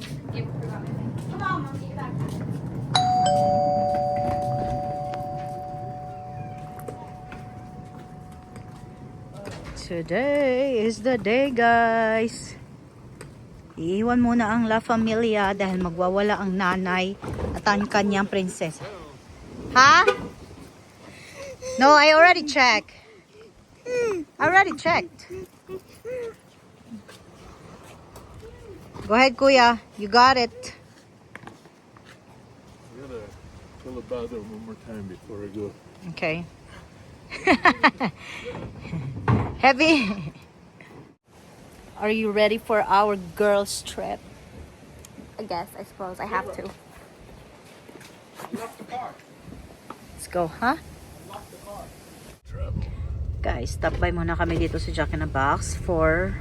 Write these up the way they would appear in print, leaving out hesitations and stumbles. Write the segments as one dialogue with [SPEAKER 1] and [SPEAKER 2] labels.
[SPEAKER 1] Come on, Mom, get back.
[SPEAKER 2] Today is the day, guys. Iiwan muna ang La Familia dahil magwawala ang nanay at ang kanyang prinsesa. Ha? No, I already checked. I already checked. Go ahead, Kuya. You got it.
[SPEAKER 3] I gotta fill the bathroom one more time before I go.
[SPEAKER 2] Okay. Heavy. Are you ready for our girls trip?
[SPEAKER 1] I guess, I suppose I have to.
[SPEAKER 2] Let's go, huh? Guys, stop by muna kami dito sa Jack in the Box for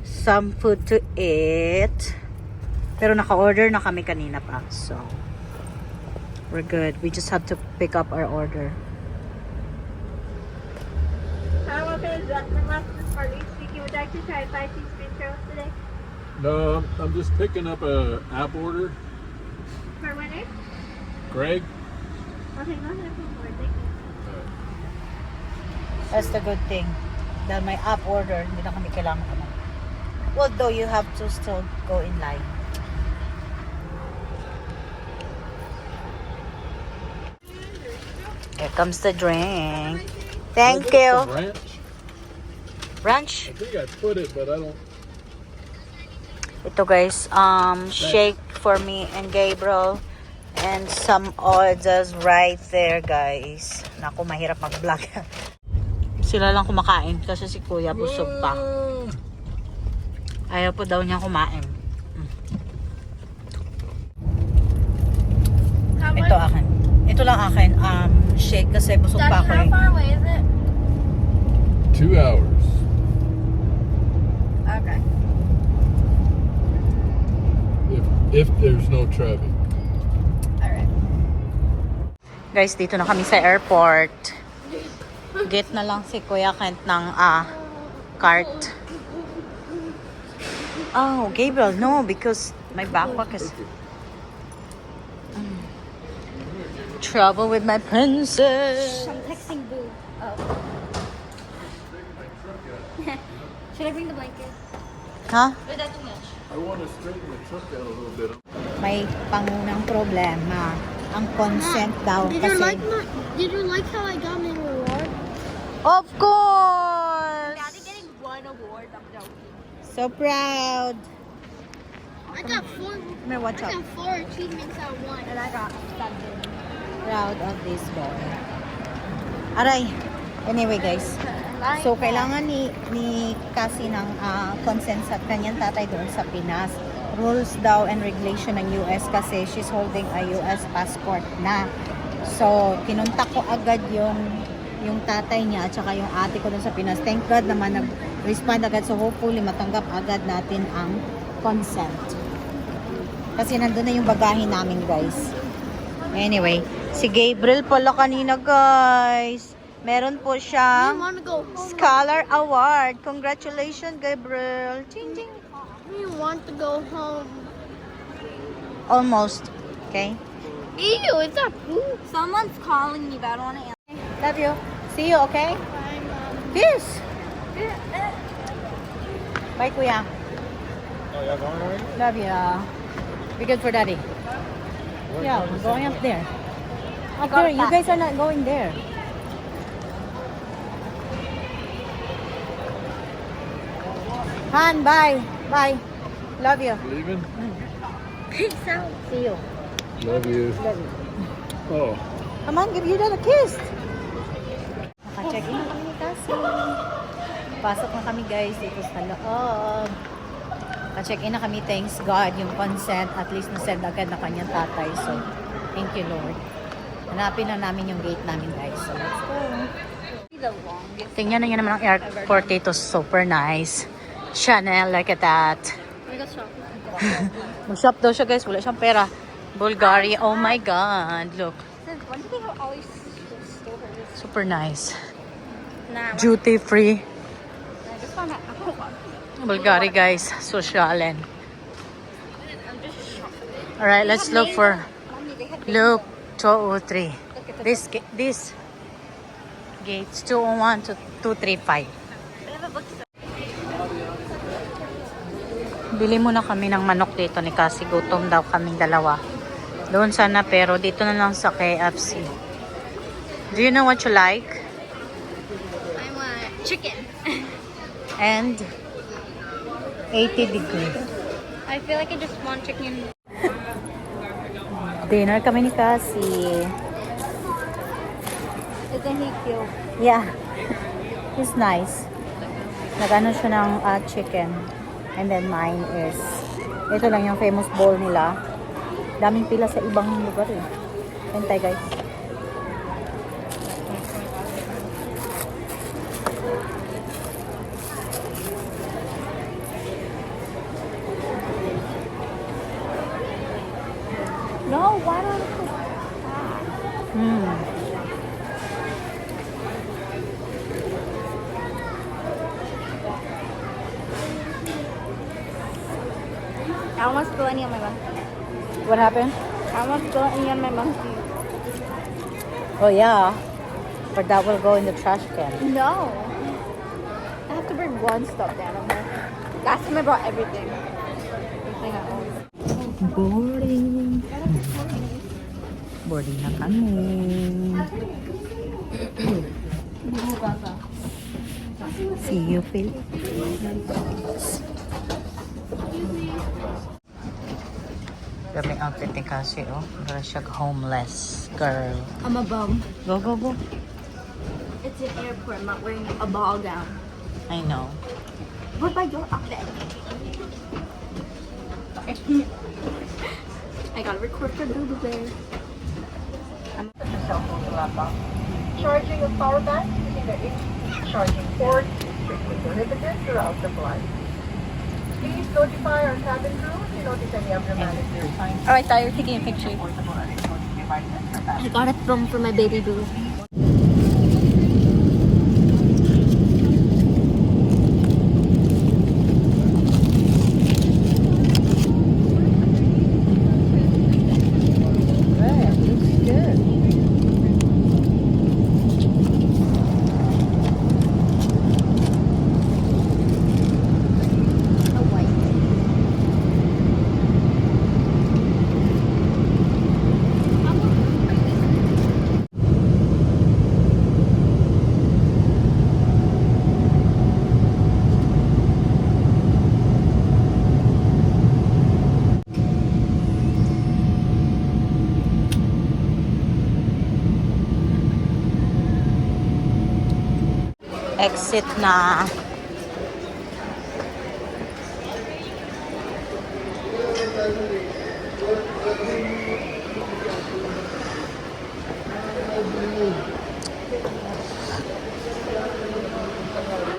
[SPEAKER 2] some food to eat. Pero naka-order na kami kanina pa. So, we're good. We just have to pick up our order.
[SPEAKER 4] Hi, welcome to Jack in the Box. This is Marlene speaking. Would you like to try 5 piece spin trails today?
[SPEAKER 3] No, I'm just picking up a app order.
[SPEAKER 4] For what name?
[SPEAKER 3] Greg?
[SPEAKER 4] Okay, go ahead and put more. Thank you.
[SPEAKER 2] That's the good thing. Dahil may app order, hindi na kami kailangan ano. Although you have to still go in line. Here comes the drink. Thank you.
[SPEAKER 3] Ranch?
[SPEAKER 2] Ranch.
[SPEAKER 3] I think I put it, but I don't.
[SPEAKER 2] Ito guys, shake for me and Gabriel. And some orders right there, guys. Naku, mahirap mag-vlog. Sila lang kumakain kasi si Kuya busog pa. Ayaw po daw niya kumain. Ito akin. Ito lang akin. Shake kasi busog pa ako
[SPEAKER 4] How
[SPEAKER 2] eh.
[SPEAKER 4] far away is it?
[SPEAKER 3] 2 hours.
[SPEAKER 4] Okay.
[SPEAKER 3] If there's no traffic.
[SPEAKER 4] Alright.
[SPEAKER 2] Guys, dito na kami sa airport. Gate na lang si Kuya Kent ng cart. Oh, Gabriel, no, because my backpack is... Trouble with my princess.
[SPEAKER 1] I'm texting Boo. Oh. Should I bring the blanket?
[SPEAKER 2] Ha?
[SPEAKER 1] Or is that too much?
[SPEAKER 3] I want to straighten the truck out a little bit.
[SPEAKER 2] May pangunang problema. Ang consent daw
[SPEAKER 4] Did you like how I got my reward?
[SPEAKER 2] Of course!
[SPEAKER 4] Daddy getting 1 award. I'm joking.
[SPEAKER 2] So proud.
[SPEAKER 4] I got 4.
[SPEAKER 2] May watch
[SPEAKER 4] I
[SPEAKER 2] out.
[SPEAKER 4] got 4 achievements at 1. And I got 7.
[SPEAKER 2] Proud of this boy. Aray. Anyway guys. So kailangan ni Cassie ng consent sa kanyang tatay doon sa Pinas. Rules daw and regulation ng US kasi she's holding a US passport na. So kinuntak ko agad yung tatay niya at saka yung ate ko doon sa Pinas. Thank God naman nag-respond agad. So hopefully matanggap agad natin ang consent. Kasi nandun na yung bagahe namin guys. Anyway, si Gabriel pala kanina guys. Meron po
[SPEAKER 4] I
[SPEAKER 2] siyang
[SPEAKER 4] want to go home.
[SPEAKER 2] Scholar Award. Congratulations, Gabriel. Ching, ching.
[SPEAKER 4] I want to go home.
[SPEAKER 2] Almost. Okay?
[SPEAKER 4] Ew, it's a poop.
[SPEAKER 1] Someone's calling me, but I don't want to answer.
[SPEAKER 2] Love you. See you, okay?
[SPEAKER 4] Bye, Mom.
[SPEAKER 2] Kiss. Bye, Kuya.
[SPEAKER 3] Oh, yeah, going already?
[SPEAKER 2] Love you. Be good for Daddy. Yeah, we're going up there. Up there. You guys are not going there. Han, bye. Bye. Love you.
[SPEAKER 3] Leaving?
[SPEAKER 4] Peace out.
[SPEAKER 2] See you.
[SPEAKER 3] Love you.
[SPEAKER 2] Love you.
[SPEAKER 3] Oh.
[SPEAKER 2] Come on, give you that a kiss. Naka-check in na kami ni Cassie. Pasok na kami guys dito sa loob. Naka-check in na kami, thanks God, yung consent. At least na-send agad na kanyang tatay. So, thank you Lord. Hanapin na namin yung gate namin guys. So, let's go.
[SPEAKER 1] The longest.
[SPEAKER 2] Tingnan na nyo naman ang airport dito. Super nice. Chanel, look at that.
[SPEAKER 1] We go shopping.
[SPEAKER 2] Mag-shop daw siya guys. Wala siyang pera. Bulgaria. Oh my God. Look.
[SPEAKER 1] Since when do they always store this?
[SPEAKER 2] Super nice.
[SPEAKER 1] Nah,
[SPEAKER 2] Duty free.
[SPEAKER 1] I just found out.
[SPEAKER 2] Bulgaria guys. Socialen.
[SPEAKER 1] I'm just
[SPEAKER 2] Alright, let's look for
[SPEAKER 1] Mommy, they had
[SPEAKER 2] Luke 203.
[SPEAKER 1] Look at the
[SPEAKER 2] This gates 201 to 235.
[SPEAKER 1] They have a bookstore.
[SPEAKER 2] Bili muna kami ng manok dito ni Cassie. Gutom daw kaming dalawa. Doon sana pero dito na lang sa KFC. Do you know what you like?
[SPEAKER 1] I want chicken.
[SPEAKER 2] And 80 degree.
[SPEAKER 1] I feel like I just want chicken.
[SPEAKER 2] Dinner kami ni Cassie.
[SPEAKER 1] Isn't he cute?
[SPEAKER 2] Yeah. He's nice. Nag-ano siya ng chicken. And then mine is, ito lang yung famous bowl nila. Daming pila sa ibang lugar eh. Hintay guys.
[SPEAKER 1] No, why don't you? I almost spilled any on my monkey.
[SPEAKER 2] What happened?
[SPEAKER 1] I almost spilled any on my monkey.
[SPEAKER 2] Oh yeah. But that will go in the trash can.
[SPEAKER 1] No. I have to bring one stuffed animal. Last time I brought everything. Everything I own.
[SPEAKER 2] Boarding. Boarding na kami. See you, Phil. Grabe ang outfit ni Cassie, oh. Para siya homeless girl.
[SPEAKER 1] I'm a bum.
[SPEAKER 2] Go, go, go.
[SPEAKER 1] It's an airport. I'm not wearing a ball gown.
[SPEAKER 2] I know.
[SPEAKER 1] What about your outfit? I gotta record for Google Bear.
[SPEAKER 5] Charging of power banks using the HT charging port is strictly prohibited throughout the flight. Please notify our cabin crew if you notice any abnormalities.
[SPEAKER 1] Alright, Tayo, you're taking a picture. I got it from for my baby boo.
[SPEAKER 2] Exit na.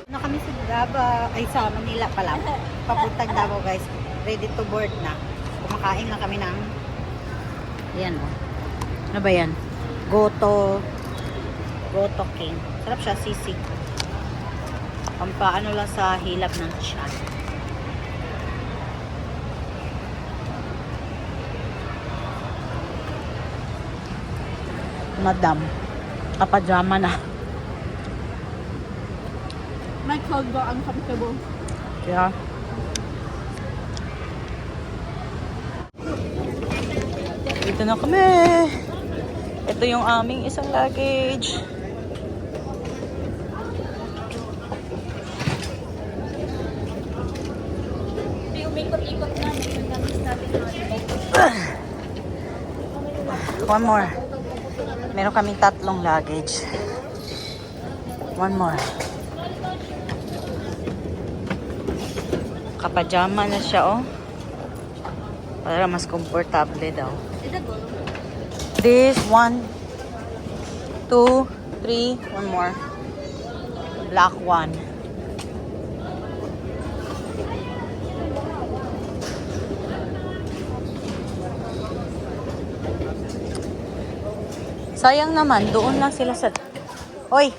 [SPEAKER 2] Na kami sa Davao, ay sa Manila pala. Papuntang Davao guys. Ready to board na. Kumakain na kami ng yan oh. Ano ba yan? Goto King. Sarap siya, sisig. Pampaano lang sa hilap ng tiyan. Madam, kapajama na.
[SPEAKER 1] My clothes got uncomfortable.
[SPEAKER 2] Kaya, dito na kami. Ito yung aming isang luggage. One more. Meron kaming 3 luggage. One more. Kapajama na siya, oh. Para mas komportable daw.
[SPEAKER 1] Is it blue?
[SPEAKER 2] This, 1, 2, 3, one more. Black one. Sayang naman, doon lang sila sa... Hoy!